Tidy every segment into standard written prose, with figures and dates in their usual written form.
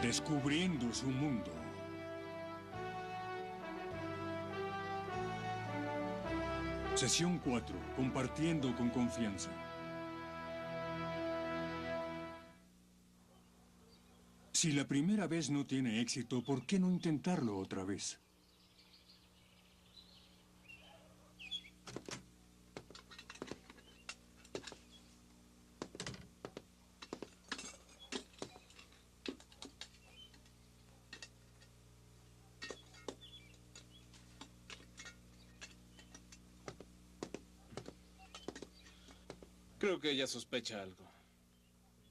Descubriendo su mundo. Sesión 4. Compartiendo con confianza. Si la primera vez no tiene éxito, ¿por qué no intentarlo otra vez? Creo que ella sospecha algo.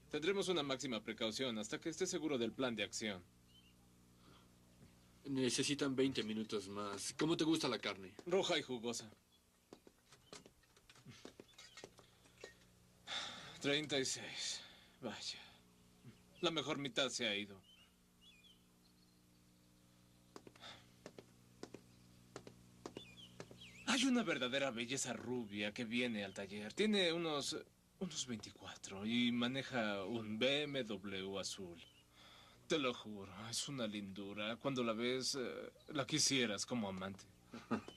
Tendremos una máxima precaución hasta que esté seguro del plan de acción. Necesitan 20 minutos más. ¿Cómo te gusta la carne? Roja y jugosa. 36. Vaya. La mejor mitad se ha ido. Hay una verdadera belleza rubia que viene al taller. Tiene unos 24 y maneja un BMW azul. Te lo juro, es una lindura. Cuando la ves, la quisieras como amante.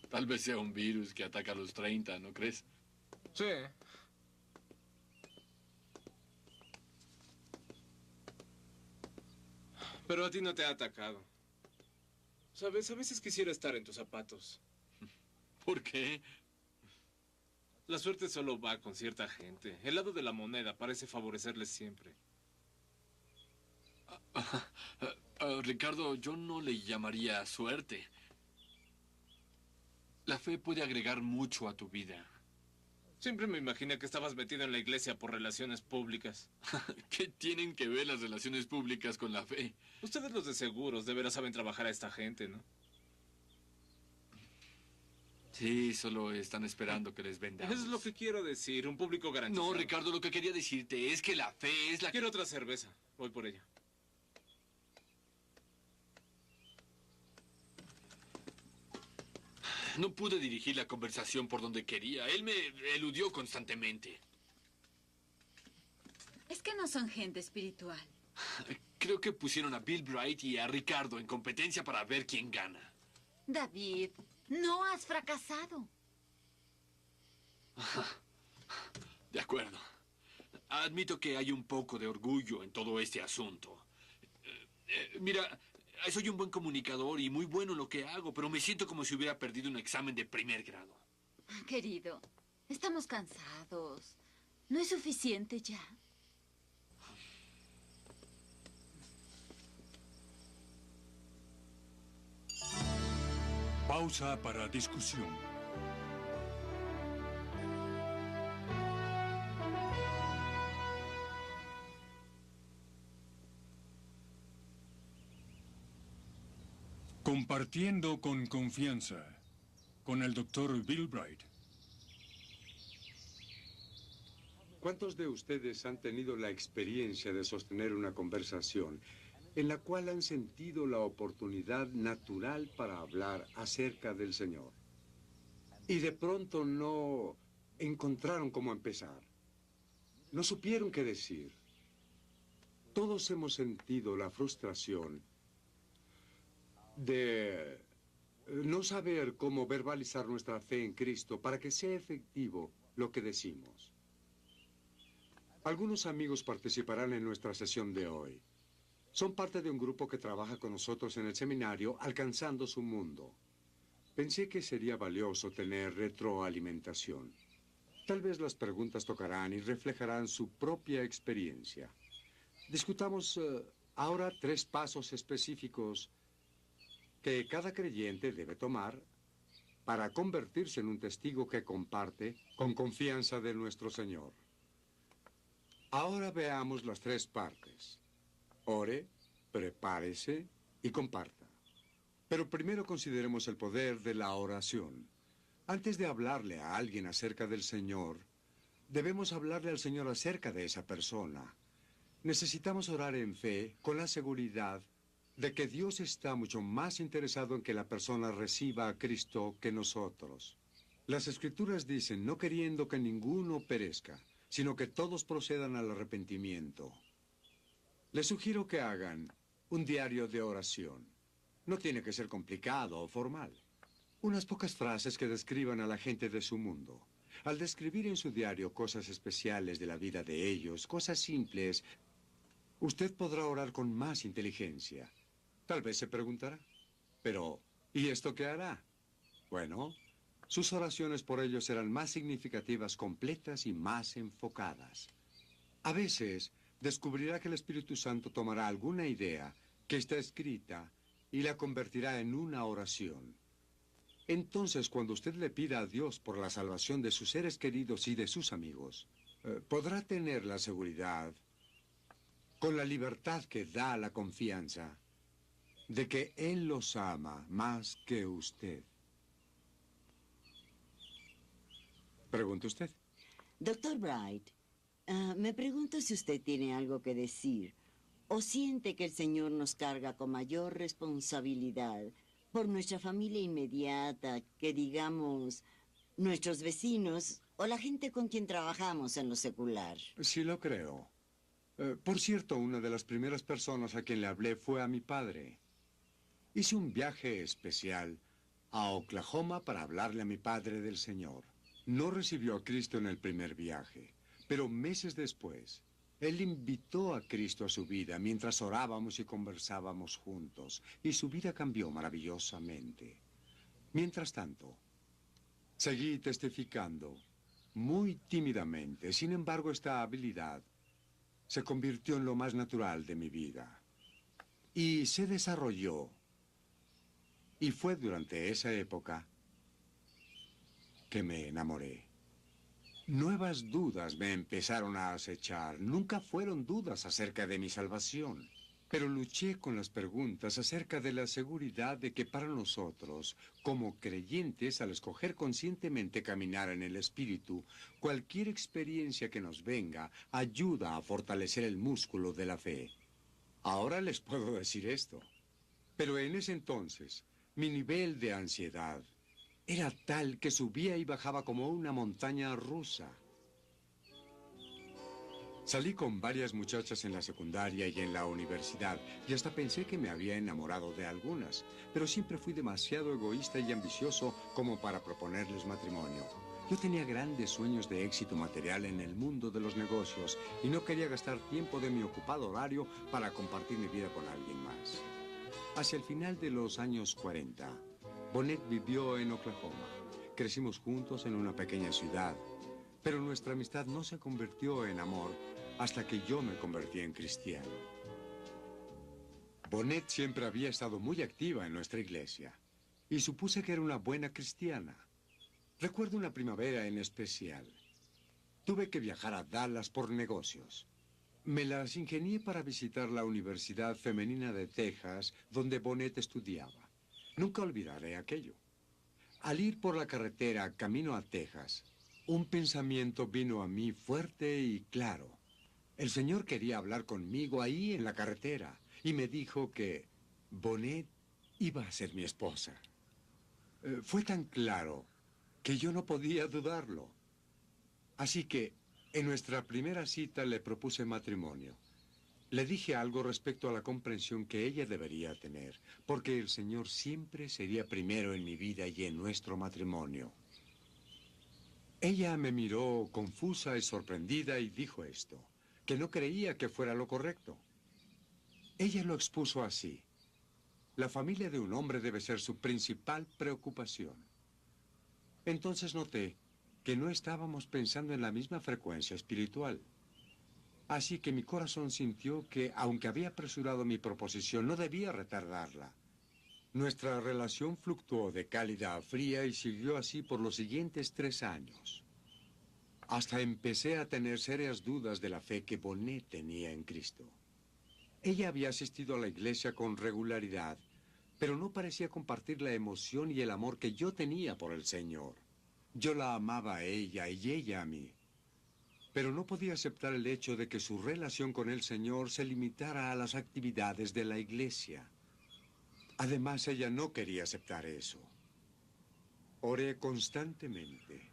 Tal vez sea un virus que ataca a los 30, ¿no crees? Sí. Pero a ti no te ha atacado. ¿Sabes? A veces quisiera estar en tus zapatos. ¿Por qué? La suerte solo va con cierta gente. El lado de la moneda parece favorecerles siempre. Ricardo, yo no le llamaría suerte. La fe puede agregar mucho a tu vida. Siempre me imaginé que estabas metido en la iglesia por relaciones públicas. ¿Qué tienen que ver las relaciones públicas con la fe? Ustedes los de seguros de veras saben trabajar a esta gente, ¿no? Sí, solo están esperando que les vendamos. Es lo que quiero decir, un público garantizado. No, Ricardo, lo que quería decirte es que la fe es la... Quiero otra cerveza. Voy por ella. No pude dirigir la conversación por donde quería. Él me eludió constantemente. Es que no son gente espiritual. Creo que pusieron a Bill Bright y a Ricardo en competencia para ver quién gana. David, no has fracasado. De acuerdo. Admito que hay un poco de orgullo en todo este asunto. Mira, soy un buen comunicador y muy bueno en lo que hago, pero me siento como si hubiera perdido un examen de primer grado. Querido, estamos cansados. ¿No es suficiente ya? Pausa para discusión. Compartiendo con confianza, con el Dr. Bill Bright. ¿Cuántos de ustedes han tenido la experiencia de sostener una conversación en la cual han sentido la oportunidad natural para hablar acerca del Señor? Y de pronto no encontraron cómo empezar. No supieron qué decir. Todos hemos sentido la frustración de no saber cómo verbalizar nuestra fe en Cristo para que sea efectivo lo que decimos. Algunos amigos participarán en nuestra sesión de hoy. Son parte de un grupo que trabaja con nosotros en el seminario Alcanzando su Mundo. Pensé que sería valioso tener retroalimentación. Tal vez las preguntas tocarán y reflejarán su propia experiencia. Discutamos ahora 3 pasos específicos que cada creyente debe tomar para convertirse en un testigo que comparte con confianza de nuestro Señor. Ahora veamos las 3 partes. Ore, prepárese y comparta. Pero primero consideremos el poder de la oración. Antes de hablarle a alguien acerca del Señor, debemos hablarle al Señor acerca de esa persona. Necesitamos orar en fe con la seguridad de que Dios está mucho más interesado en que la persona reciba a Cristo que nosotros. Las Escrituras dicen, no queriendo que ninguno perezca, sino que todos procedan al arrepentimiento. Les sugiero que hagan Un diario de oración. No tiene que ser complicado o formal. Unas pocas frases que describan a la gente de su mundo. Al describir en su diario cosas especiales de la vida de ellos, cosas simples, usted podrá orar con más inteligencia. Tal vez se preguntará, pero ¿y esto qué hará? Bueno, sus oraciones por ellos serán más significativas, completas y más enfocadas. A veces, descubrirá que el Espíritu Santo tomará alguna idea que está escrita y la convertirá en una oración. Entonces, cuando usted le pida a Dios por la salvación de sus seres queridos y de sus amigos, podrá tener la seguridad, con la libertad que da la confianza, de que Él los ama más que usted. Pregunte usted. Doctor Bright, me pregunto si usted tiene algo que decir o siente que el Señor nos carga con mayor responsabilidad por nuestra familia inmediata, que digamos, nuestros vecinos o la gente con quien trabajamos en lo secular. Sí lo creo. Por cierto, una de las primeras personas a quien le hablé fue a mi padre. Hice un viaje especial a Oklahoma para hablarle a mi padre del Señor. No recibió a Cristo en el primer viaje, pero meses después, él invitó a Cristo a su vida mientras orábamos y conversábamos juntos, y su vida cambió maravillosamente. Mientras tanto, seguí testificando muy tímidamente. Sin embargo, esta habilidad se convirtió en lo más natural de mi vida y se desarrolló. Y fue durante esa época que me enamoré. Nuevas dudas me empezaron a acechar. Nunca fueron dudas acerca de mi salvación, pero luché con las preguntas acerca de la seguridad de que para nosotros, como creyentes, al escoger conscientemente caminar en el Espíritu, cualquier experiencia que nos venga ayuda a fortalecer el músculo de la fe. Ahora les puedo decir esto, pero en ese entonces, mi nivel de ansiedad era tal que subía y bajaba como una montaña rusa. Salí con varias muchachas en la secundaria y en la universidad, y hasta pensé que me había enamorado de algunas, pero siempre fui demasiado egoísta y ambicioso como para proponerles matrimonio. Yo tenía grandes sueños de éxito material en el mundo de los negocios y no quería gastar tiempo de mi ocupado horario para compartir mi vida con alguien más. Hacia el final de los años 40, Bonnet vivió en Oklahoma. Crecimos juntos en una pequeña ciudad, pero nuestra amistad no se convirtió en amor hasta que yo me convertí en cristiano. Bonnet siempre había estado muy activa en nuestra iglesia y supuse que era una buena cristiana. Recuerdo una primavera en especial. Tuve que viajar a Dallas por negocios. Me las ingenié para visitar la Universidad Femenina de Texas, donde Bonnet estudiaba. Nunca olvidaré aquello. Al ir por la carretera camino a Texas, un pensamiento vino a mí fuerte y claro. El Señor quería hablar conmigo ahí en la carretera y me dijo que Bonnet iba a ser mi esposa. Fue tan claro que yo no podía dudarlo. Así que en nuestra primera cita le propuse matrimonio. Le dije algo respecto a la comprensión que ella debería tener, porque el Señor siempre sería primero en mi vida y en nuestro matrimonio. Ella me miró confusa y sorprendida y dijo esto, que no creía que fuera lo correcto. Ella lo expuso así. La familia de un hombre debe ser su principal preocupación. Entonces noté que no estábamos pensando en la misma frecuencia espiritual. Así que mi corazón sintió que, aunque había apresurado mi proposición, no debía retardarla. Nuestra relación fluctuó de cálida a fría y siguió así por los siguientes 3 años. Hasta empecé a tener serias dudas de la fe que Bonnet tenía en Cristo. Ella había asistido a la iglesia con regularidad, pero no parecía compartir la emoción y el amor que yo tenía por el Señor. Yo la amaba a ella y ella a mí. Pero no podía aceptar el hecho de que su relación con el Señor se limitara a las actividades de la iglesia. Además, ella no quería aceptar eso. Oré constantemente.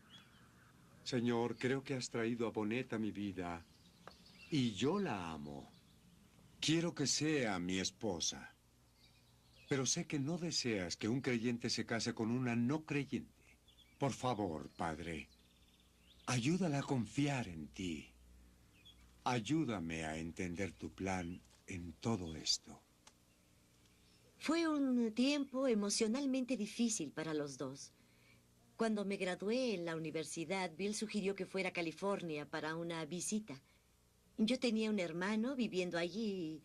Señor, creo que has traído a Bonnet a mi vida y yo la amo. Quiero que sea mi esposa. Pero sé que no deseas que un creyente se case con una no creyente. Por favor, padre, ayúdala a confiar en ti. Ayúdame a entender tu plan en todo esto. Fue un tiempo emocionalmente difícil para los dos. Cuando me gradué en la universidad, Bill sugirió que fuera a California para una visita. Yo tenía un hermano viviendo allí.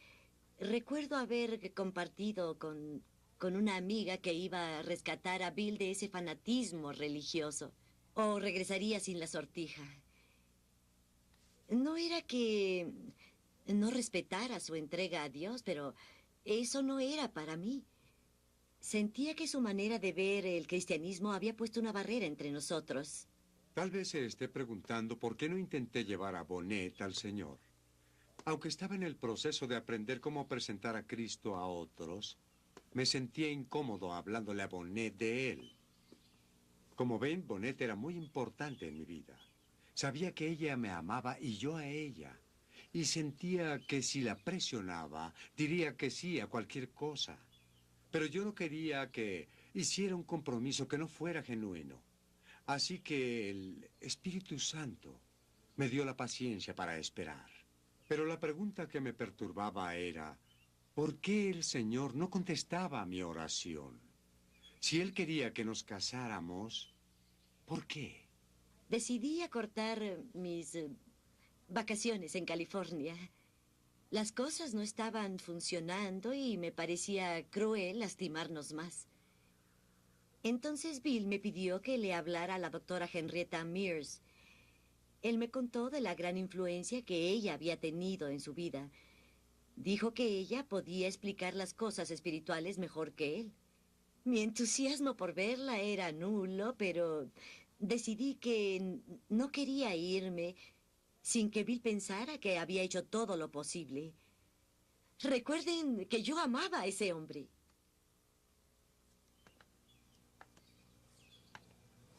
Recuerdo haber compartido con una amiga que iba a rescatar a Bill de ese fanatismo religioso. O regresaría sin la sortija. No era que no respetara su entrega a Dios, pero eso no era para mí. Sentía que su manera de ver el cristianismo había puesto una barrera entre nosotros. Tal vez se esté preguntando por qué no intenté llevar a Bonet al Señor. Aunque estaba en el proceso de aprender cómo presentar a Cristo a otros, me sentía incómodo hablándole a Bonet de él. Como ven, Bonet era muy importante en mi vida. Sabía que ella me amaba y yo a ella. Y sentía que si la presionaba, diría que sí a cualquier cosa. Pero yo no quería que hiciera un compromiso que no fuera genuino. Así que el Espíritu Santo me dio la paciencia para esperar. Pero la pregunta que me perturbaba era, ¿por qué el Señor no contestaba a mi oración? Si Él quería que nos casáramos, ¿por qué? Decidí acortar mis vacaciones en California. Las cosas no estaban funcionando y me parecía cruel lastimarnos más. Entonces Bill me pidió que le hablara a la doctora Henrietta Mears. Él me contó de la gran influencia que ella había tenido en su vida. Dijo que ella podía explicar las cosas espirituales mejor que él. Mi entusiasmo por verla era nulo, pero decidí que no quería irme sin que Bill pensara que había hecho todo lo posible. Recuerden que yo amaba a ese hombre.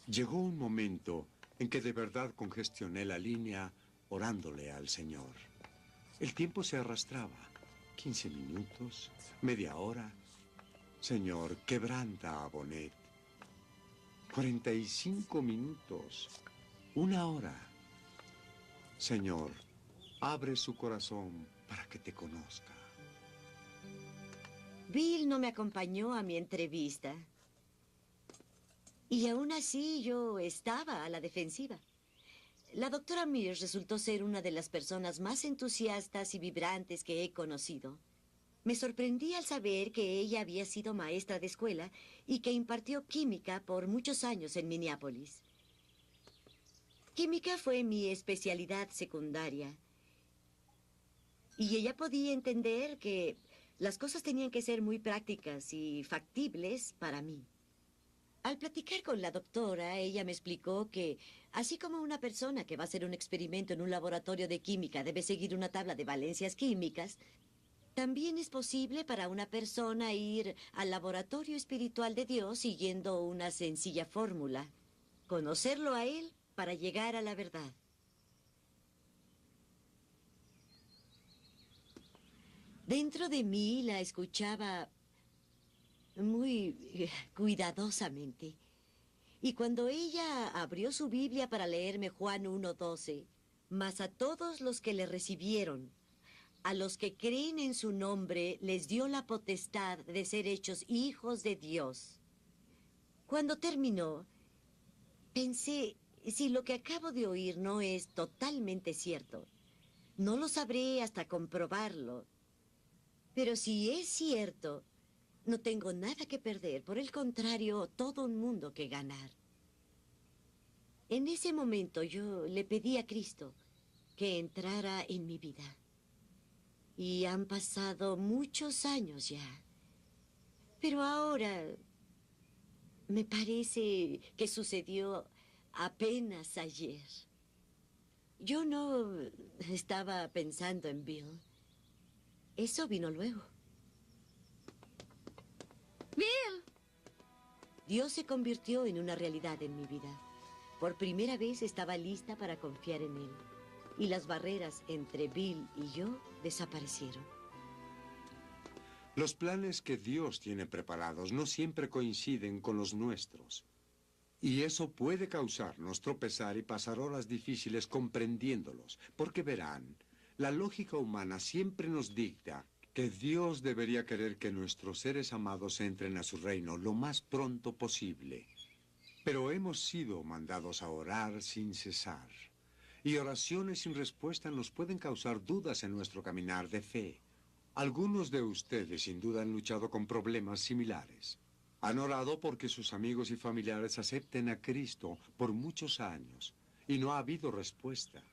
Llegó un momento en que de verdad congestioné la línea orándole al Señor. El tiempo se arrastraba. 15 minutos, media hora. Señor, quebranta a Bonet. 45 minutos, una hora. Señor, abre su corazón para que te conozca. Bill no me acompañó a mi entrevista. Y aún así yo estaba a la defensiva. La doctora Mears resultó ser una de las personas más entusiastas y vibrantes que he conocido. Me sorprendí al saber que ella había sido maestra de escuela y que impartió química por muchos años en Minneapolis. Química fue mi especialidad secundaria. Y ella podía entender que las cosas tenían que ser muy prácticas y factibles para mí. Al platicar con la doctora, ella me explicó que, así como una persona que va a hacer un experimento en un laboratorio de química debe seguir una tabla de valencias químicas, también es posible para una persona ir al laboratorio espiritual de Dios siguiendo una sencilla fórmula. Conocerlo a Él para llegar a la verdad. Dentro de mí la escuchaba muy cuidadosamente. Y cuando ella abrió su Biblia para leerme Juan 1:12, mas a todos los que le recibieron, a los que creen en su nombre, les dio la potestad de ser hechos hijos de Dios. Cuando terminó, pensé, si lo que acabo de oír no es totalmente cierto, no lo sabré hasta comprobarlo. Pero si es cierto, no tengo nada que perder, por el contrario, todo un mundo que ganar. En ese momento yo le pedí a Cristo que entrara en mi vida. Y han pasado muchos años ya. Pero ahora me parece que sucedió apenas ayer. Yo no estaba pensando en Bill. Eso vino luego. ¡Bill! Dios se convirtió en una realidad en mi vida. Por primera vez estaba lista para confiar en Él. Y las barreras entre Bill y yo desaparecieron. Los planes que Dios tiene preparados no siempre coinciden con los nuestros. Y eso puede causarnos tropezar y pasar horas difíciles comprendiéndolos. Porque verán, la lógica humana siempre nos dicta que Dios debería querer que nuestros seres amados entren a su reino lo más pronto posible. Pero hemos sido mandados a orar sin cesar. Y oraciones sin respuesta nos pueden causar dudas en nuestro caminar de fe. Algunos de ustedes sin duda han luchado con problemas similares. Han orado porque sus amigos y familiares acepten a Cristo por muchos años y no ha habido respuesta.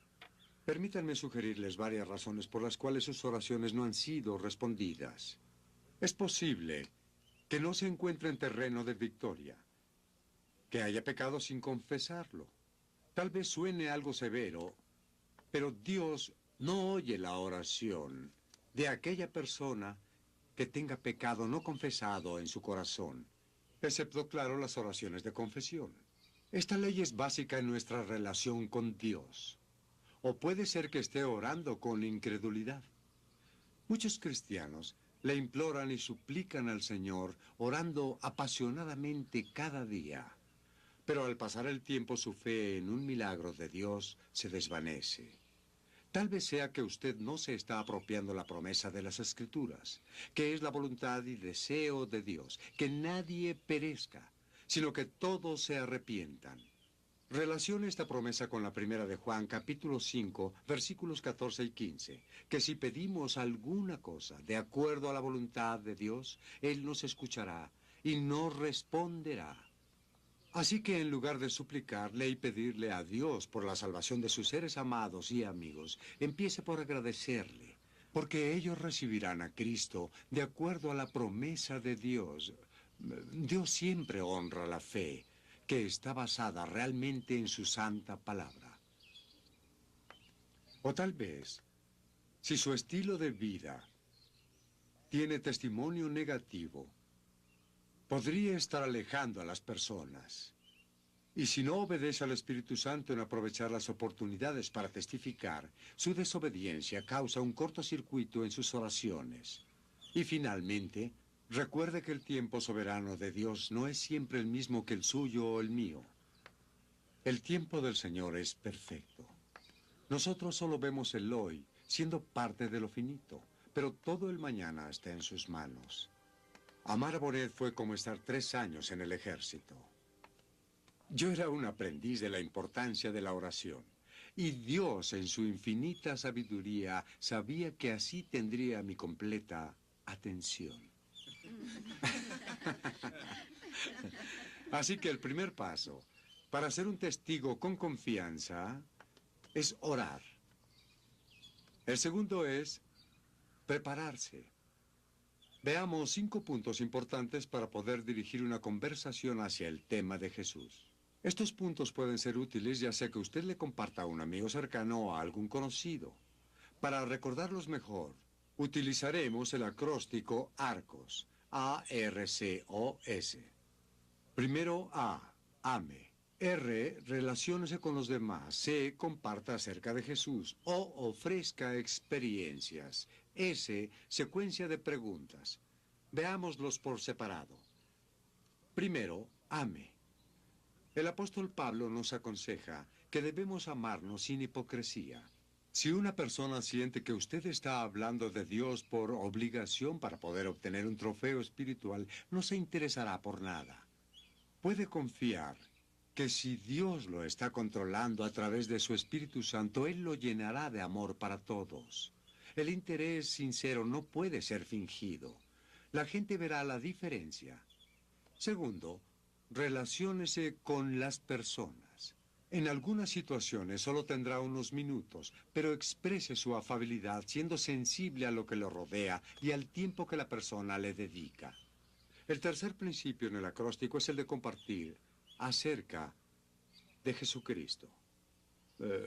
Permítanme sugerirles varias razones por las cuales sus oraciones no han sido respondidas. Es posible que no se encuentre en terreno de victoria, que haya pecado sin confesarlo. Tal vez suene algo severo, pero Dios no oye la oración de aquella persona que tenga pecado no confesado en su corazón, excepto, claro, las oraciones de confesión. Esta ley es básica en nuestra relación con Dios. O puede ser que esté orando con incredulidad. Muchos cristianos le imploran y suplican al Señor, orando apasionadamente cada día. Pero al pasar el tiempo, su fe en un milagro de Dios se desvanece. Tal vez sea que usted no se está apropiando la promesa de las Escrituras, que es la voluntad y deseo de Dios, que nadie perezca, sino que todos se arrepientan. Relaciona esta promesa con la primera de Juan, capítulo 5, versículos 14 y 15, que si pedimos alguna cosa de acuerdo a la voluntad de Dios, Él nos escuchará y nos responderá. Así que en lugar de suplicarle y pedirle a Dios por la salvación de sus seres amados y amigos, empiece por agradecerle, porque ellos recibirán a Cristo de acuerdo a la promesa de Dios. Dios siempre honra la fe, que está basada realmente en su santa palabra. O tal vez, si su estilo de vida tiene testimonio negativo, podría estar alejando a las personas. Y si no obedece al Espíritu Santo en aprovechar las oportunidades para testificar, su desobediencia causa un cortocircuito en sus oraciones. Y finalmente, recuerde que el tiempo soberano de Dios no es siempre el mismo que el suyo o el mío. El tiempo del Señor es perfecto. Nosotros solo vemos el hoy, siendo parte de lo finito, pero todo el mañana está en sus manos. Amar a Bonet fue como estar 3 años en el ejército. Yo era un aprendiz de la importancia de la oración. Y Dios, en su infinita sabiduría, sabía que así tendría mi completa atención. Así que el primer paso para ser un testigo con confianza es orar. El segundo es prepararse. Veamos 5 puntos importantes para poder dirigir una conversación hacia el tema de Jesús. Estos puntos pueden ser útiles ya sea que usted le comparta a un amigo cercano o a algún conocido. Para recordarlos mejor, utilizaremos el acróstico ARCOS, A-R-C-O-S. Primero A, ame. R, relaciónese con los demás. C, comparta acerca de Jesús. O, ofrezca experiencias. S, secuencia de preguntas. Veámoslos por separado. Primero, ame. El apóstol Pablo nos aconseja que debemos amarnos sin hipocresía. Si una persona siente que usted está hablando de Dios por obligación para poder obtener un trofeo espiritual, no se interesará por nada. Puede confiar que si Dios lo está controlando a través de su Espíritu Santo, Él lo llenará de amor para todos. El interés sincero no puede ser fingido. La gente verá la diferencia. Segundo, relaciónese con las personas. En algunas situaciones solo tendrá unos minutos, pero exprese su afabilidad siendo sensible a lo que lo rodea y al tiempo que la persona le dedica. El tercer principio en el acróstico es el de compartir acerca de Jesucristo.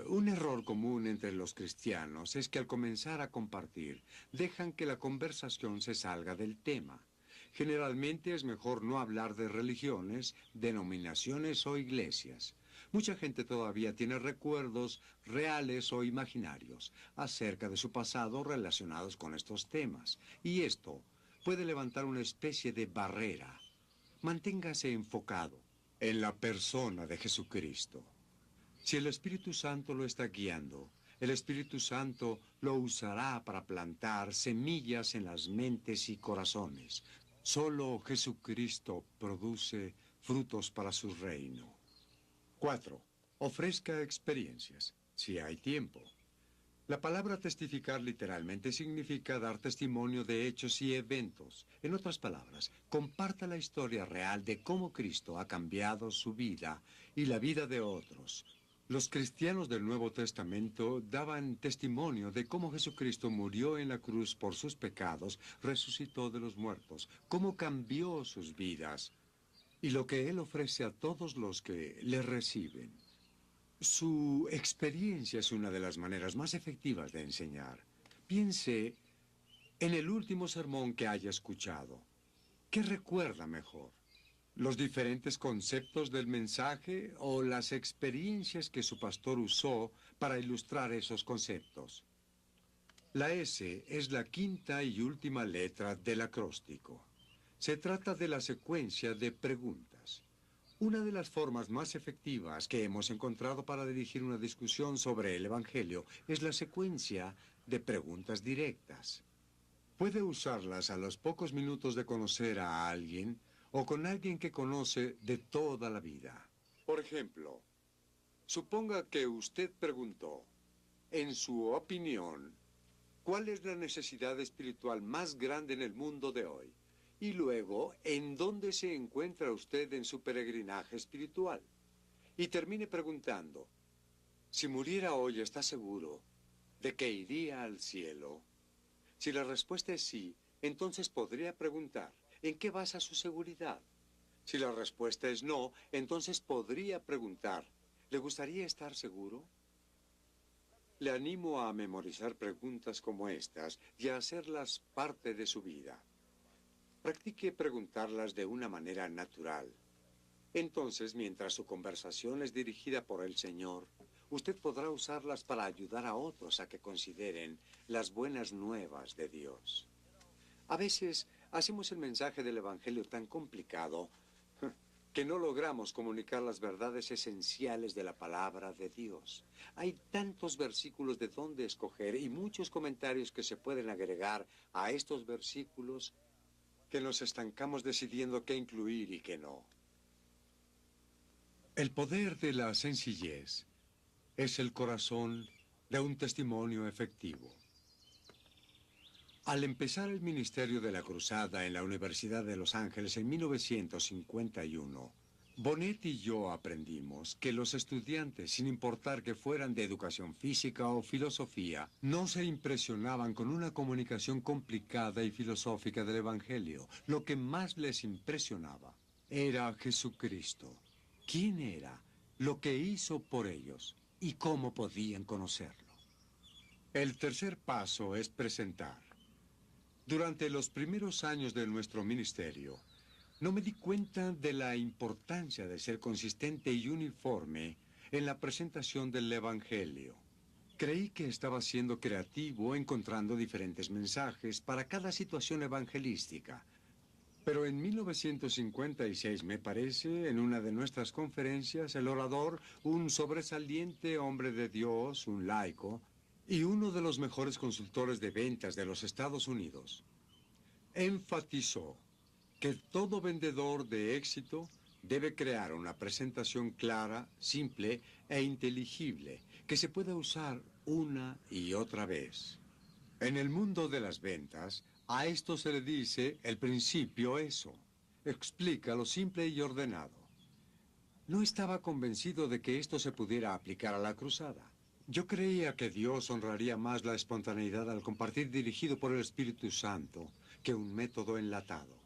Un error común entre los cristianos es que al comenzar a compartir, dejan que la conversación se salga del tema. Generalmente es mejor no hablar de religiones, denominaciones o iglesias. Mucha gente todavía tiene recuerdos reales o imaginarios acerca de su pasado relacionados con estos temas. Y esto puede levantar una especie de barrera. Manténgase enfocado en la persona de Jesucristo. Si el Espíritu Santo lo está guiando, el Espíritu Santo lo usará para plantar semillas en las mentes y corazones. Solo Jesucristo produce frutos para su reino. 4. Ofrezca experiencias, si hay tiempo. La palabra testificar literalmente significa dar testimonio de hechos y eventos. En otras palabras, comparta la historia real de cómo Cristo ha cambiado su vida y la vida de otros. Los cristianos del Nuevo Testamento daban testimonio de cómo Jesucristo murió en la cruz por sus pecados, resucitó de los muertos, cómo cambió sus vidas y lo que Él ofrece a todos los que le reciben. Su experiencia es una de las maneras más efectivas de enseñar. Piense en el último sermón que haya escuchado. ¿Qué recuerda mejor? ¿Los diferentes conceptos del mensaje o las experiencias que su pastor usó para ilustrar esos conceptos? La S es la quinta y última letra del acróstico. Se trata de la secuencia de preguntas. Una de las formas más efectivas que hemos encontrado para dirigir una discusión sobre el Evangelio es la secuencia de preguntas directas. Puede usarlas a los pocos minutos de conocer a alguien o con alguien que conoce de toda la vida. Por ejemplo, suponga que usted preguntó, en su opinión, ¿cuál es la necesidad espiritual más grande en el mundo de hoy? Y luego, ¿en dónde se encuentra usted en su peregrinaje espiritual? Y termine preguntando, si muriera hoy, ¿está seguro de que iría al cielo? Si la respuesta es sí, entonces podría preguntar, ¿en qué basa su seguridad? Si la respuesta es no, entonces podría preguntar, ¿le gustaría estar seguro? Le animo a memorizar preguntas como estas y a hacerlas parte de su vida. Practique preguntarlas de una manera natural. Entonces, mientras su conversación es dirigida por el Señor, usted podrá usarlas para ayudar a otros a que consideren las buenas nuevas de Dios. A veces hacemos el mensaje del Evangelio tan complicado que no logramos comunicar las verdades esenciales de la palabra de Dios. Hay tantos versículos de dónde escoger y muchos comentarios que se pueden agregar a estos versículos que nos estancamos decidiendo qué incluir y qué no. El poder de la sencillez es el corazón de un testimonio efectivo. Al empezar el ministerio de la Cruzada en la Universidad de Los Ángeles en 1951, Bonet y yo aprendimos que los estudiantes, sin importar que fueran de educación física o filosofía, no se impresionaban con una comunicación complicada y filosófica del Evangelio. Lo que más les impresionaba era Jesucristo. ¿Quién era? Lo que hizo por ellos y cómo podían conocerlo. El tercer paso es presentar. Durante los primeros años de nuestro ministerio, no me di cuenta de la importancia de ser consistente y uniforme en la presentación del Evangelio. Creí que estaba siendo creativo encontrando diferentes mensajes para cada situación evangelística. Pero en 1956, me parece, en una de nuestras conferencias, el orador, un sobresaliente hombre de Dios, un laico, y uno de los mejores consultores de ventas de los Estados Unidos, enfatizó que todo vendedor de éxito debe crear una presentación clara, simple e inteligible, que se pueda usar una y otra vez. En el mundo de las ventas, a esto se le dice el principio eso. Explica lo simple y ordenado. No estaba convencido de que esto se pudiera aplicar a la cruzada. Yo creía que Dios honraría más la espontaneidad al compartir dirigido por el Espíritu Santo que un método enlatado.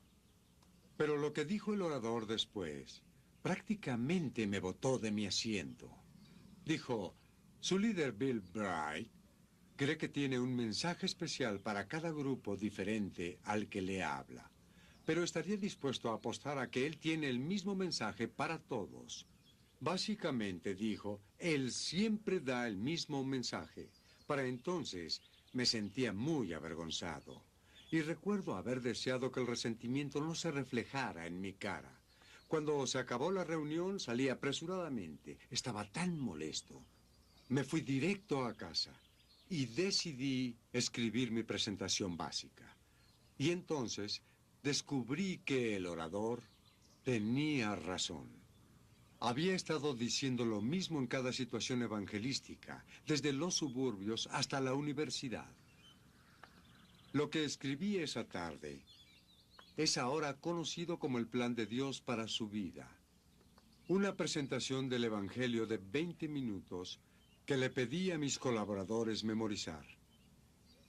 Pero lo que dijo el orador después prácticamente me botó de mi asiento. Dijo, su líder Bill Bright cree que tiene un mensaje especial para cada grupo diferente al que le habla, pero estaría dispuesto a apostar a que él tiene el mismo mensaje para todos. Básicamente dijo, él siempre da el mismo mensaje. Para entonces me sentía muy avergonzado. y recuerdo haber deseado que el resentimiento no se reflejara en mi cara. Cuando se acabó la reunión, salí apresuradamente. Estaba tan molesto. Me fui directo a casa y decidí escribir mi presentación básica. Y entonces descubrí que el orador tenía razón. Había estado diciendo lo mismo en cada situación evangelística, desde los suburbios hasta la universidad. Lo que escribí esa tarde es ahora conocido como el plan de Dios para su vida. Una presentación del Evangelio de 20 minutos que le pedí a mis colaboradores memorizar.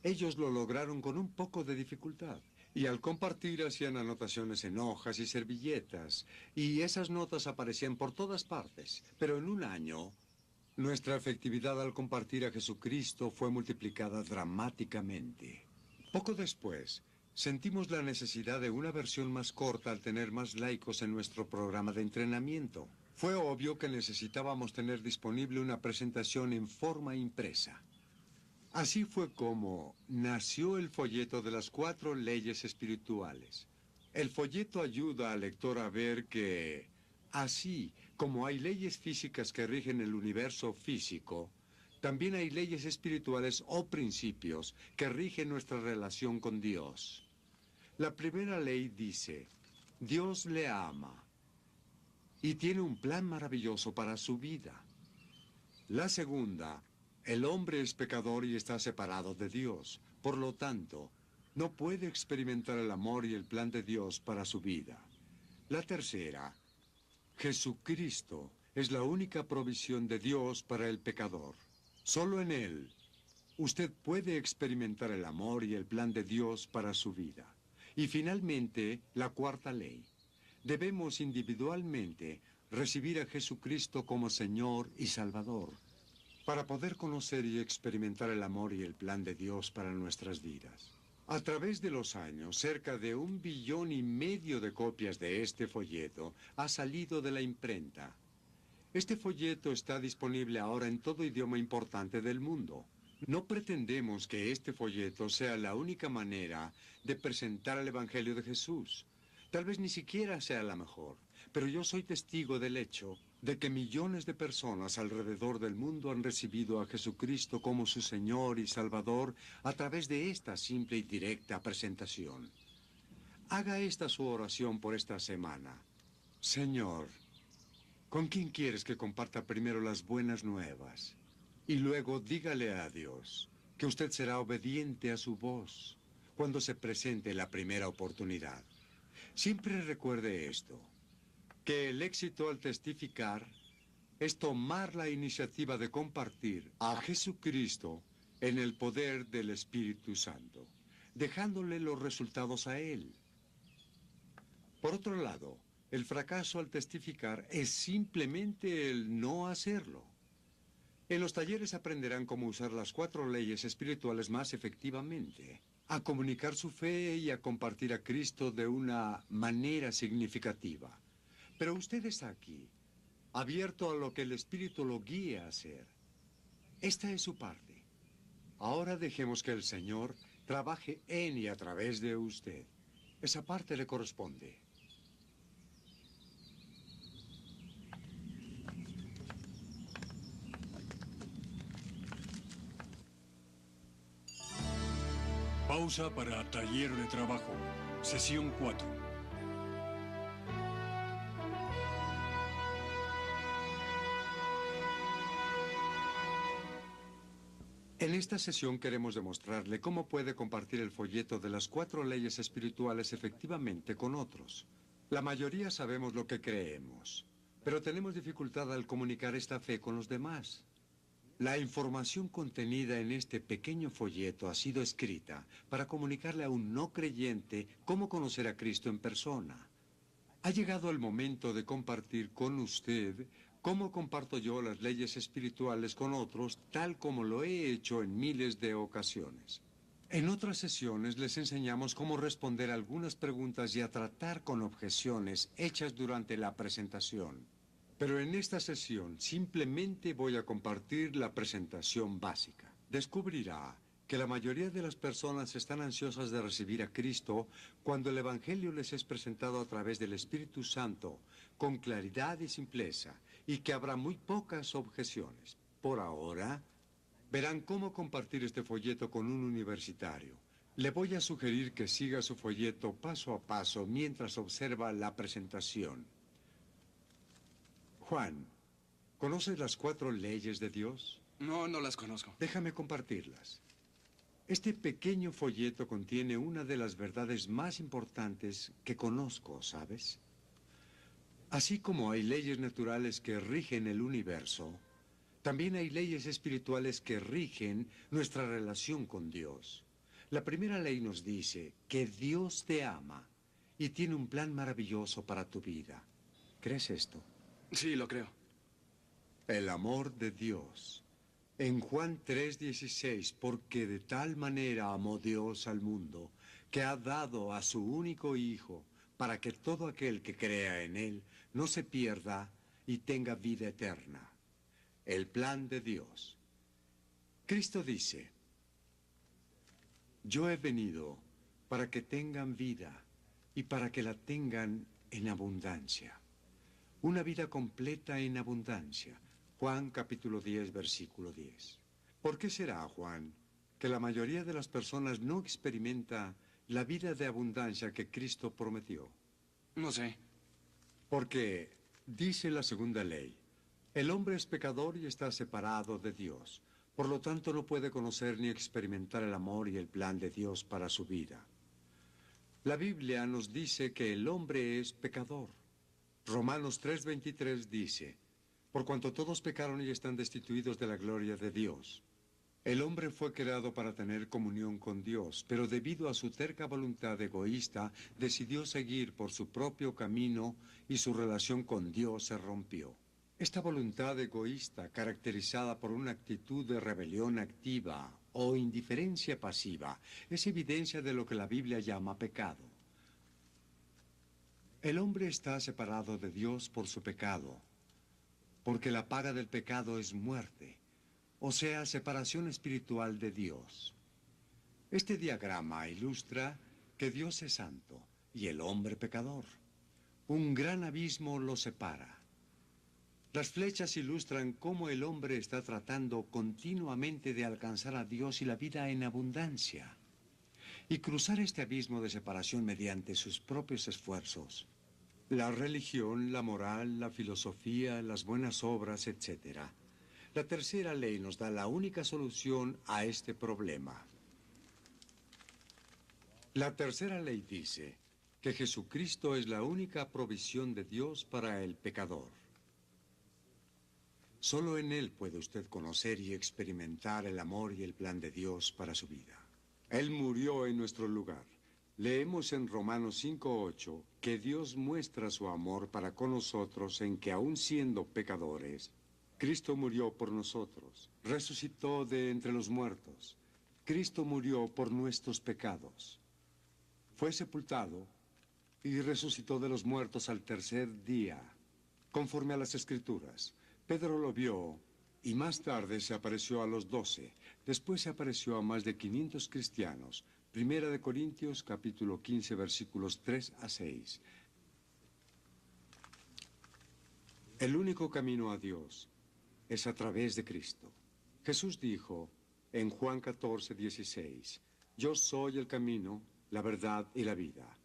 Ellos lo lograron con un poco de dificultad. Y al compartir hacían anotaciones en hojas y servilletas, y esas notas aparecían por todas partes. Pero en un año, nuestra efectividad al compartir a Jesucristo fue multiplicada dramáticamente. Poco después, sentimos la necesidad de una versión más corta al tener más laicos en nuestro programa de entrenamiento. Fue obvio que necesitábamos tener disponible una presentación en forma impresa. Así fue como nació el folleto de las 4 leyes espirituales. El folleto ayuda al lector a ver que, así como hay leyes físicas que rigen el universo físico, también hay leyes espirituales o principios que rigen nuestra relación con Dios. La primera ley dice, Dios le ama y tiene un plan maravilloso para su vida. La segunda, el hombre es pecador y está separado de Dios. Por lo tanto, no puede experimentar el amor y el plan de Dios para su vida. La tercera, Jesucristo es la única provisión de Dios para el pecador. Solo en Él, usted puede experimentar el amor y el plan de Dios para su vida. Y finalmente, la cuarta ley. Debemos individualmente recibir a Jesucristo como Señor y Salvador, para poder conocer y experimentar el amor y el plan de Dios para nuestras vidas. A través de los años, cerca de 1,5 billones de copias de este folleto ha salido de la imprenta. Este folleto está disponible ahora en todo idioma importante del mundo. No pretendemos que este folleto sea la única manera de presentar el Evangelio de Jesús. Tal vez ni siquiera sea la mejor, pero yo soy testigo del hecho de que millones de personas alrededor del mundo han recibido a Jesucristo como su Señor y Salvador a través de esta simple y directa presentación. Haga esta su oración por esta semana. Señor, ¿con quién quieres que comparta primero las buenas nuevas? Y luego dígale a Dios que usted será obediente a su voz cuando se presente la primera oportunidad. Siempre recuerde esto, que el éxito al testificar es tomar la iniciativa de compartir a Jesucristo en el poder del Espíritu Santo, dejándole los resultados a Él. Por otro lado, el fracaso al testificar es simplemente el no hacerlo. En los talleres aprenderán cómo usar las 4 leyes espirituales más efectivamente, a comunicar su fe y a compartir a Cristo de una manera significativa. Pero usted está aquí, abierto a lo que el Espíritu lo guíe a hacer. Esta es su parte. Ahora dejemos que el Señor trabaje en y a través de usted. Esa parte le corresponde. Pausa para taller de trabajo. Sesión 4. En esta sesión queremos demostrarle cómo puede compartir el folleto de las 4 leyes espirituales efectivamente con otros. La mayoría sabemos lo que creemos, pero tenemos dificultad al comunicar esta fe con los demás. La información contenida en este pequeño folleto ha sido escrita para comunicarle a un no creyente cómo conocer a Cristo en persona. Ha llegado el momento de compartir con usted cómo comparto yo las leyes espirituales con otros, tal como lo he hecho en miles de ocasiones. En otras sesiones les enseñamos cómo responder algunas preguntas y a tratar con objeciones hechas durante la presentación. Pero en esta sesión simplemente voy a compartir la presentación básica. Descubrirá que la mayoría de las personas están ansiosas de recibir a Cristo cuando el Evangelio les es presentado a través del Espíritu Santo, con claridad y simpleza, y que habrá muy pocas objeciones. Por ahora, verán cómo compartir este folleto con un universitario. Le voy a sugerir que siga su folleto paso a paso mientras observa la presentación. Juan, ¿conoces las 4 leyes de Dios? No, no las conozco. Déjame compartirlas. Este pequeño folleto contiene una de las verdades más importantes que conozco, ¿sabes? Así como hay leyes naturales que rigen el universo, también hay leyes espirituales que rigen nuestra relación con Dios. La primera ley nos dice que Dios te ama y tiene un plan maravilloso para tu vida. ¿Crees esto? Sí, lo creo. El amor de Dios. En Juan 3:16, porque de tal manera amó Dios al mundo, que ha dado a su único Hijo, para que todo aquel que crea en Él no se pierda y tenga vida eterna. El plan de Dios. Cristo dice, yo he venido para que tengan vida y para que la tengan en abundancia. Una vida completa en abundancia. Juan capítulo 10, versículo 10. ¿Por qué será, Juan, que la mayoría de las personas no experimenta la vida de abundancia que Cristo prometió? No sé. Porque dice la segunda ley, el hombre es pecador y está separado de Dios. Por lo tanto, no puede conocer ni experimentar el amor y el plan de Dios para su vida. La Biblia nos dice que el hombre es pecador. Romanos 3:23 dice, por cuanto todos pecaron y están destituidos de la gloria de Dios. El hombre fue creado para tener comunión con Dios, pero debido a su terca voluntad egoísta, decidió seguir por su propio camino y su relación con Dios se rompió. Esta voluntad egoísta, caracterizada por una actitud de rebelión activa o indiferencia pasiva, es evidencia de lo que la Biblia llama pecado. El hombre está separado de Dios por su pecado, porque la paga del pecado es muerte, o sea, separación espiritual de Dios. Este diagrama ilustra que Dios es santo y el hombre pecador. Un gran abismo los separa. Las flechas ilustran cómo el hombre está tratando continuamente de alcanzar a Dios y la vida en abundancia, y cruzar este abismo de separación mediante sus propios esfuerzos. La religión, la moral, la filosofía, las buenas obras, etc. La tercera ley nos da la única solución a este problema. La tercera ley dice que Jesucristo es la única provisión de Dios para el pecador. Solo en Él puede usted conocer y experimentar el amor y el plan de Dios para su vida. Él murió en nuestro lugar. Leemos en Romanos 5:8 que Dios muestra su amor para con nosotros en que aun siendo pecadores, Cristo murió por nosotros, resucitó de entre los muertos. Cristo murió por nuestros pecados. Fue sepultado y resucitó de los muertos al tercer día, conforme a las Escrituras. Pedro lo vio y más tarde se apareció a los 12. Después se apareció a más de 500 cristianos. Primera de Corintios, capítulo 15, versículos 3 a 6. El único camino a Dios es a través de Cristo. Jesús dijo en Juan 14:16, yo soy el camino, la verdad y la vida.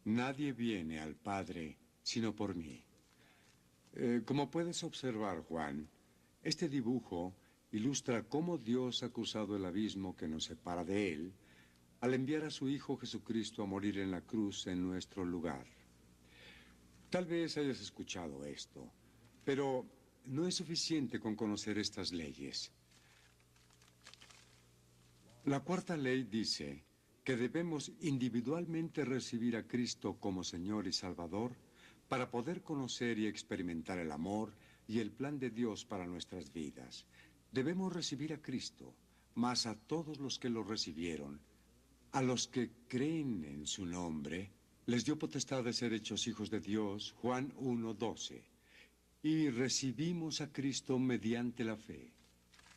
Nadie viene al Padre sino por mí. Como puedes observar, Juan, este dibujo ilustra cómo Dios ha cruzado el abismo que nos separa de Él al enviar a su Hijo Jesucristo a morir en la cruz en nuestro lugar. Tal vez hayas escuchado esto, pero no es suficiente con conocer estas leyes. La cuarta ley dice que debemos individualmente recibir a Cristo como Señor y Salvador para poder conocer y experimentar el amor y el plan de Dios para nuestras vidas. Debemos recibir a Cristo, mas a todos los que lo recibieron, a los que creen en su nombre, les dio potestad de ser hechos hijos de Dios, Juan 1:12. Y recibimos a Cristo mediante la fe.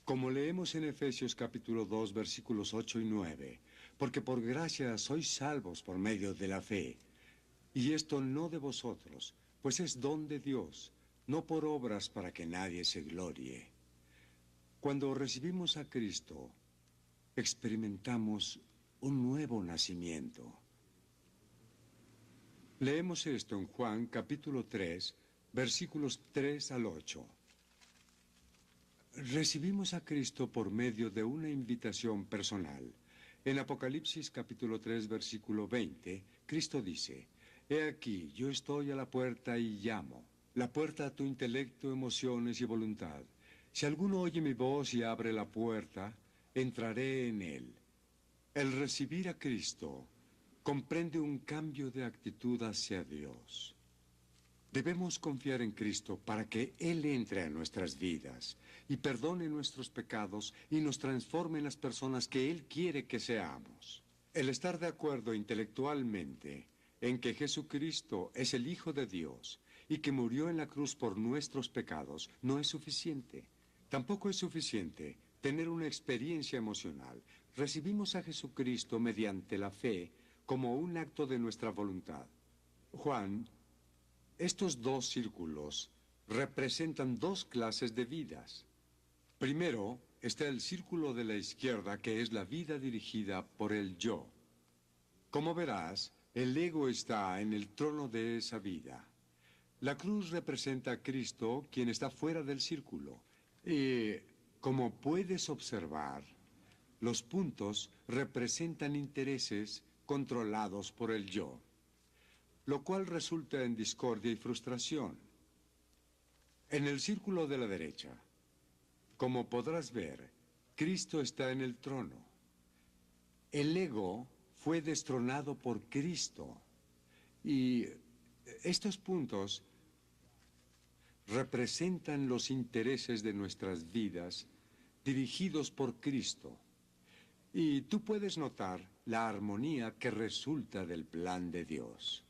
Como leemos en Efesios capítulo 2, versículos 8 y 9, porque por gracia sois salvos por medio de la fe, y esto no de vosotros, pues es don de Dios, no por obras para que nadie se glorie. Cuando recibimos a Cristo, experimentamos un nuevo nacimiento. Leemos esto en Juan capítulo 3, versículos 3 al 8. Recibimos a Cristo por medio de una invitación personal. En Apocalipsis capítulo 3, versículo 20, Cristo dice: He aquí, yo estoy a la puerta y llamo. La puerta a tu intelecto, emociones y voluntad. Si alguno oye mi voz y abre la puerta, entraré en él. El recibir a Cristo comprende un cambio de actitud hacia Dios. Debemos confiar en Cristo para que Él entre a nuestras vidas y perdone nuestros pecados y nos transforme en las personas que Él quiere que seamos. El estar de acuerdo intelectualmente en que Jesucristo es el Hijo de Dios y que murió en la cruz por nuestros pecados no es suficiente. Tampoco es suficiente tener una experiencia emocional. Recibimos a Jesucristo mediante la fe como un acto de nuestra voluntad. Juan, estos dos círculos representan dos clases de vidas. Primero está el círculo de la izquierda, que es la vida dirigida por el yo. Como verás, el ego está en el trono de esa vida. La cruz representa a Cristo, quien está fuera del círculo. Y, como puedes observar, los puntos representan intereses controlados por el yo, lo cual resulta en discordia y frustración. En el círculo de la derecha, como podrás ver, Cristo está en el trono. El ego fue destronado por Cristo. Y estos puntos representan los intereses de nuestras vidas dirigidos por Cristo. Y tú puedes notar la armonía que resulta del plan de Dios.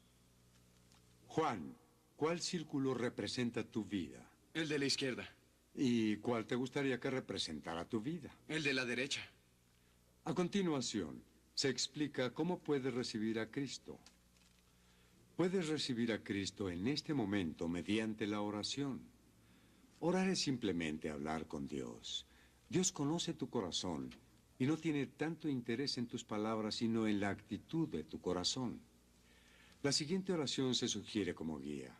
Juan, ¿cuál círculo representa tu vida? El de la izquierda. ¿Y cuál te gustaría que representara tu vida? El de la derecha. A continuación, se explica cómo puedes recibir a Cristo. Puedes recibir a Cristo en este momento mediante la oración. Orar es simplemente hablar con Dios. Dios conoce tu corazón y no tiene tanto interés en tus palabras, sino en la actitud de tu corazón. La siguiente oración se sugiere como guía.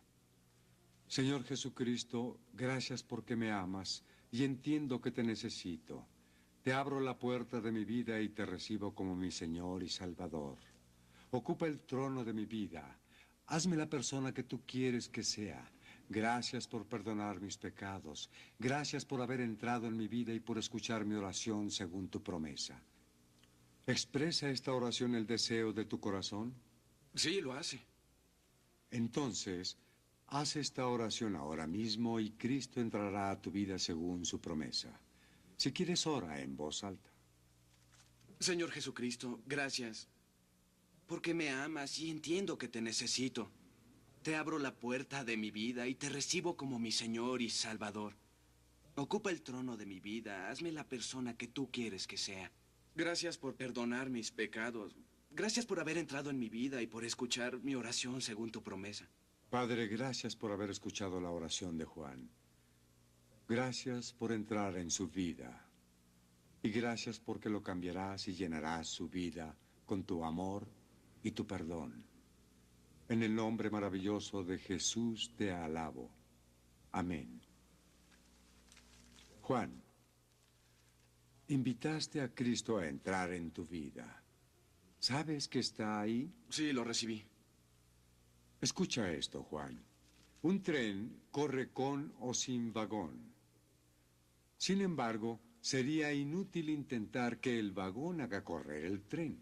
Señor Jesucristo, gracias porque me amas y entiendo que te necesito. Te abro la puerta de mi vida y te recibo como mi Señor y Salvador. Ocupa el trono de mi vida. Hazme la persona que tú quieres que sea. Gracias por perdonar mis pecados. Gracias por haber entrado en mi vida y por escuchar mi oración según tu promesa. ¿Expresa esta oración el deseo de tu corazón? Sí, lo hace. Entonces, haz esta oración ahora mismo y Cristo entrará a tu vida según su promesa. Si quieres, ora en voz alta. Señor Jesucristo, gracias, porque me amas y entiendo que te necesito. Te abro la puerta de mi vida y te recibo como mi Señor y Salvador. Ocupa el trono de mi vida, hazme la persona que tú quieres que sea. Gracias por perdonar mis pecados. Gracias por haber entrado en mi vida y por escuchar mi oración según tu promesa. Padre, gracias por haber escuchado la oración de Juan. Gracias por entrar en su vida. Y gracias porque lo cambiarás y llenarás su vida con tu amor y tu perdón. En el nombre maravilloso de Jesús te alabo. Amén. Juan, invitaste a Cristo a entrar en tu vida. ¿Sabes que está ahí? Sí, lo recibí. Escucha esto, Juan. Un tren corre con o sin vagón. Sin embargo, sería inútil intentar que el vagón haga correr el tren.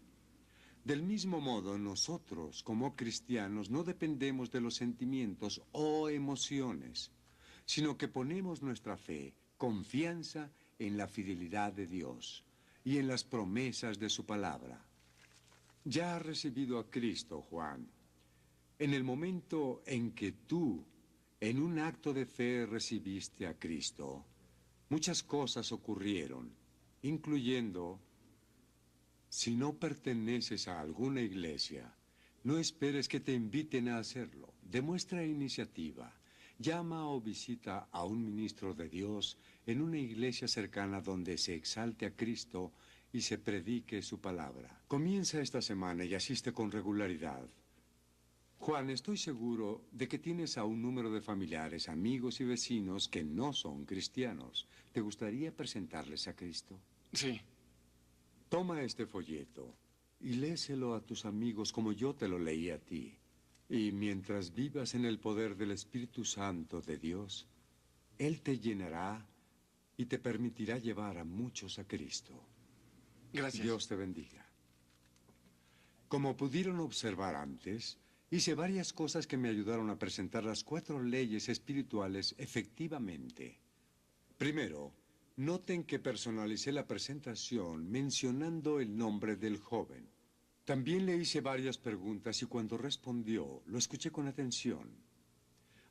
Del mismo modo, nosotros, como cristianos, no dependemos de los sentimientos o emociones, sino que ponemos nuestra fe, confianza en la fidelidad de Dios y en las promesas de su palabra. Ya has recibido a Cristo, Juan. En el momento en que tú, en un acto de fe, recibiste a Cristo, Muchas cosas ocurrieron, incluyendo, si no perteneces a alguna iglesia, no esperes que te inviten a hacerlo. Demuestra iniciativa. Llama o visita a un ministro de Dios en una iglesia cercana donde se exalte a Cristo y se predique su palabra. Comienza esta semana y asiste con regularidad. Juan, estoy seguro de que tienes a un número de familiares, amigos y vecinos que no son cristianos. ¿Te gustaría presentarles a Cristo? Sí. Toma este folleto y léeselo a tus amigos como yo te lo leí a ti. Y mientras vivas en el poder del Espíritu Santo de Dios, Él te llenará y te permitirá llevar a muchos a Cristo. Gracias. Dios te bendiga. Como pudieron observar antes, hice varias cosas que me ayudaron a presentar las 4 leyes espirituales efectivamente. Primero, noten que personalicé la presentación mencionando el nombre del joven. También le hice varias preguntas y cuando respondió, lo escuché con atención.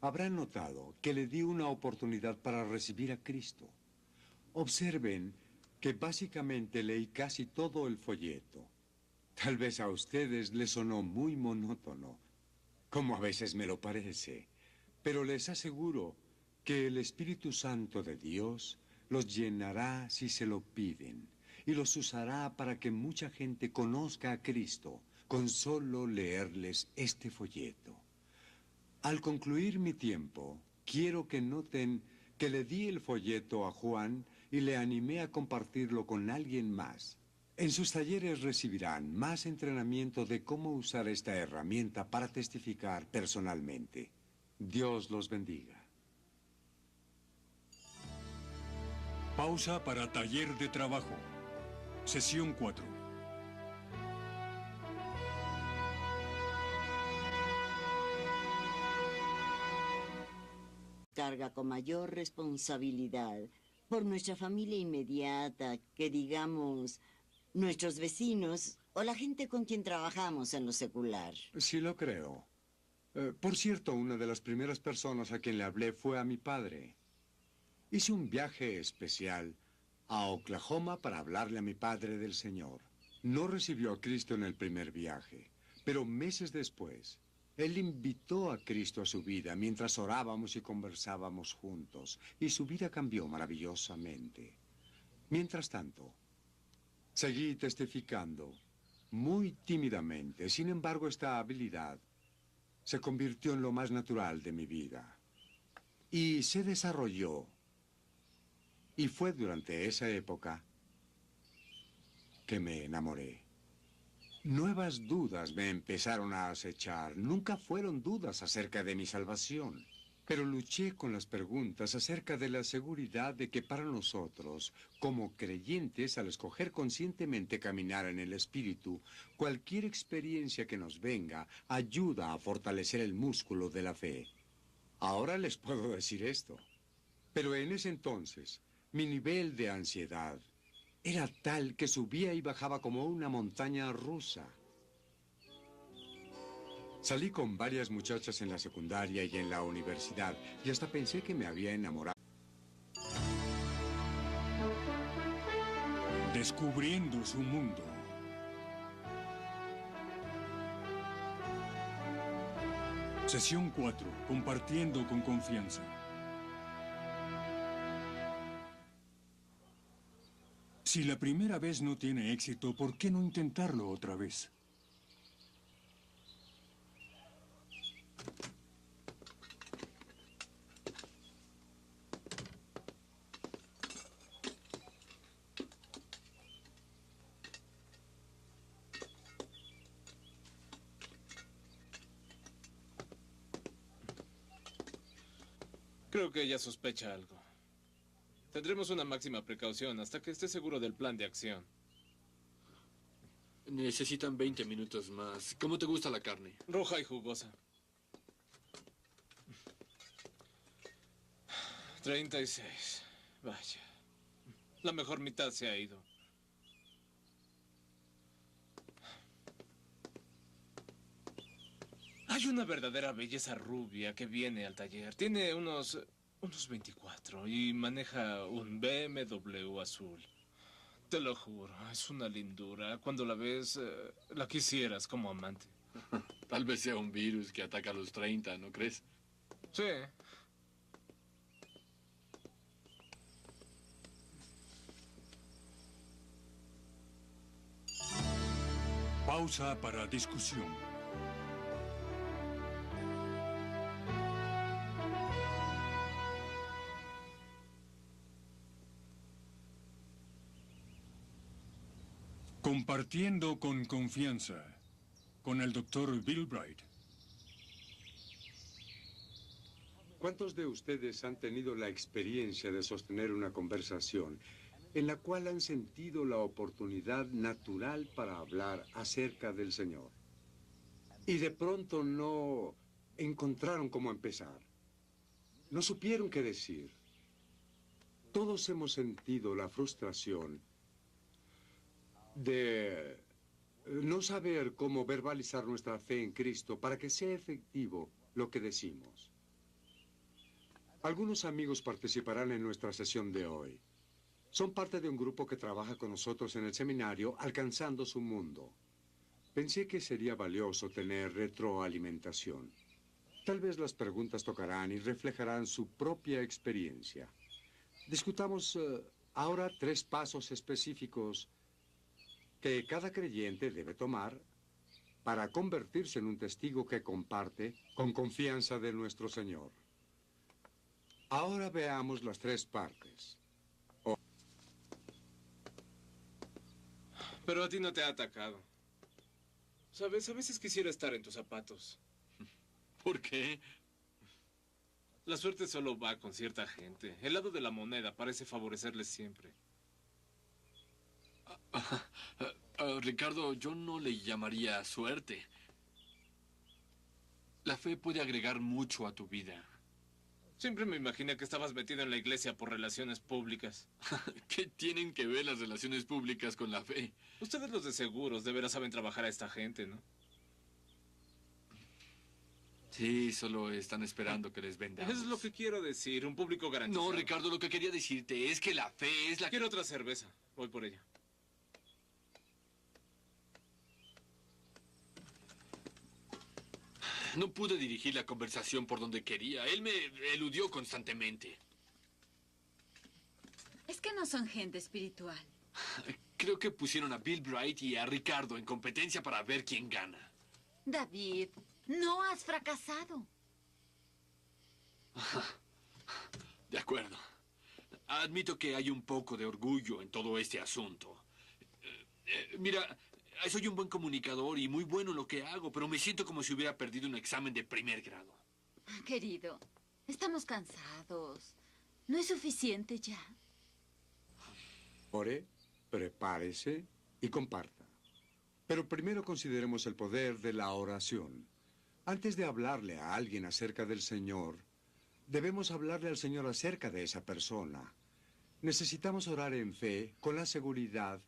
Habrán notado que le di una oportunidad para recibir a Cristo. Observen que básicamente leí casi todo el folleto. Tal vez a ustedes les sonó muy monótono, como a veces me lo parece, pero les aseguro que el Espíritu Santo de Dios los llenará si se lo piden y los usará para que mucha gente conozca a Cristo con solo leerles este folleto. Al concluir mi tiempo, quiero que noten que le di el folleto a Juan y le animé a compartirlo con alguien más. En sus talleres recibirán más entrenamiento de cómo usar esta herramienta para testificar personalmente. Dios los bendiga. Pausa para taller de trabajo. Sesión 4. Carga con mayor responsabilidad por nuestra familia inmediata, que digamos, nuestros vecinos o la gente con quien trabajamos en lo secular. Sí lo creo. Por cierto, una de las primeras personas a quien le hablé fue a mi padre. Hice un viaje especial a Oklahoma para hablarle a mi padre del Señor. No recibió a Cristo en el primer viaje, pero meses después, Él invitó a Cristo a su vida mientras orábamos y conversábamos juntos, y su vida cambió maravillosamente. Mientras tanto, seguí testificando, muy tímidamente. Sin embargo, esta habilidad se convirtió en lo más natural de mi vida. Y se desarrolló. Y fue durante esa época que me enamoré. Nuevas dudas me empezaron a acechar. Nunca fueron dudas acerca de mi salvación. Pero luché con las preguntas acerca de la seguridad de que para nosotros, como creyentes, al escoger conscientemente caminar en el Espíritu, cualquier experiencia que nos venga ayuda a fortalecer el músculo de la fe. Ahora les puedo decir esto. Pero en ese entonces, mi nivel de ansiedad era tal que subía y bajaba como una montaña rusa. Salí con varias muchachas en la secundaria y en la universidad, y hasta pensé que me había enamorado. Descubriendo su mundo. Sesión 4. Compartiendo con confianza. Si la primera vez no tiene éxito, ¿por qué no intentarlo otra vez? Creo que ella sospecha algo. Tendremos una máxima precaución hasta que esté seguro del plan de acción. Necesitan 20 minutos más. ¿Cómo te gusta la carne? Roja y jugosa. 36. Vaya. La mejor mitad se ha ido. Hay una verdadera belleza rubia que viene al taller. Tiene unos unos 24 y maneja un BMW azul. Te lo juro, es una lindura. Cuando la ves, la quisieras como amante. Tal vez sea un virus que ataca a los 30, ¿no crees? Sí. Pausa para discusión. Compartiendo con confianza con el doctor Bill Bright. ¿Cuántos de ustedes han tenido la experiencia de sostener una conversación en la cual han sentido la oportunidad natural para hablar acerca del Señor? Y de pronto no encontraron cómo empezar. No supieron qué decir. Todos hemos sentido la frustración de no saber cómo verbalizar nuestra fe en Cristo para que sea efectivo lo que decimos. Algunos amigos participarán en nuestra sesión de hoy. Son parte de un grupo que trabaja con nosotros en el seminario Alcanzando su Mundo. Pensé que sería valioso tener retroalimentación. Tal vez las preguntas tocarán y reflejarán su propia experiencia. Discutamos ahora 3 pasos específicos que cada creyente debe tomar para convertirse en un testigo que comparte con confianza de nuestro Señor. Ahora veamos las 3 partes. Pero a ti no te ha atacado. Sabes, a veces quisiera estar en tus zapatos. ¿Por qué? La suerte solo va con cierta gente. El lado de la moneda parece favorecerles siempre. Ricardo, yo no le llamaría suerte. La fe puede agregar mucho a tu vida. Siempre me imaginé que estabas metido en la iglesia por relaciones públicas. ¿Qué tienen que ver las relaciones públicas con la fe? Ustedes los de seguros de veras saben trabajar a esta gente, ¿no? Sí, solo están esperando que les vendamos. Es lo que quiero decir, un público garantizado. No, Ricardo, lo que quería decirte es que la fe es la que... Quiero otra cerveza. Voy por ella. No pude dirigir la conversación por donde quería. Él me eludió constantemente. Es que no son gente espiritual. Creo que pusieron a Bill Bright y a Ricardo en competencia para ver quién gana. David, no has fracasado. De acuerdo. Admito que hay un poco de orgullo en todo este asunto. Mira, soy un buen comunicador y muy bueno en lo que hago, pero me siento como si hubiera perdido un examen de primer grado. Querido, estamos cansados. ¿No es suficiente ya? Ore, prepárese y comparta. Pero primero consideremos el poder de la oración. Antes de hablarle a alguien acerca del Señor, debemos hablarle al Señor acerca de esa persona. Necesitamos orar en fe con la seguridad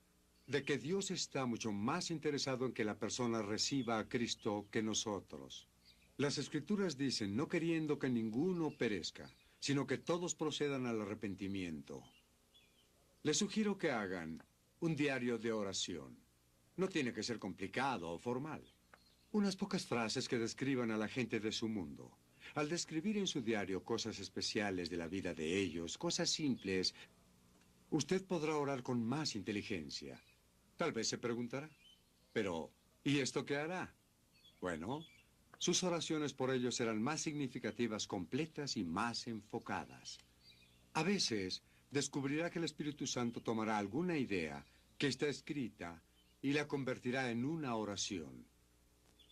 de que Dios está mucho más interesado en que la persona reciba a Cristo que nosotros. Las Escrituras dicen, no queriendo que ninguno perezca, sino que todos procedan al arrepentimiento. Les sugiero que hagan un diario de oración. No tiene que ser complicado o formal. Unas pocas frases que describan a la gente de su mundo. Al describir en su diario cosas especiales de la vida de ellos, cosas simples, usted podrá orar con más inteligencia. Tal vez se preguntará, pero ¿y esto qué hará? Bueno, sus oraciones por ellos serán más significativas, completas y más enfocadas. A veces descubrirá que el Espíritu Santo tomará alguna idea que está escrita y la convertirá en una oración.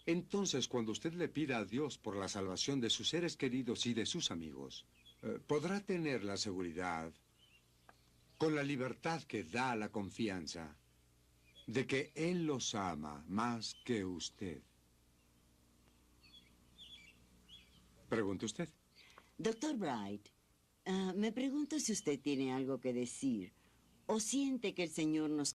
Entonces, cuando usted le pida a Dios por la salvación de sus seres queridos y de sus amigos, podrá tener la seguridad, con la libertad que da la confianza, de que Él los ama más que usted. Pregunte usted. Doctor Bright, me pregunto si usted tiene algo que decir o siente que el Señor nos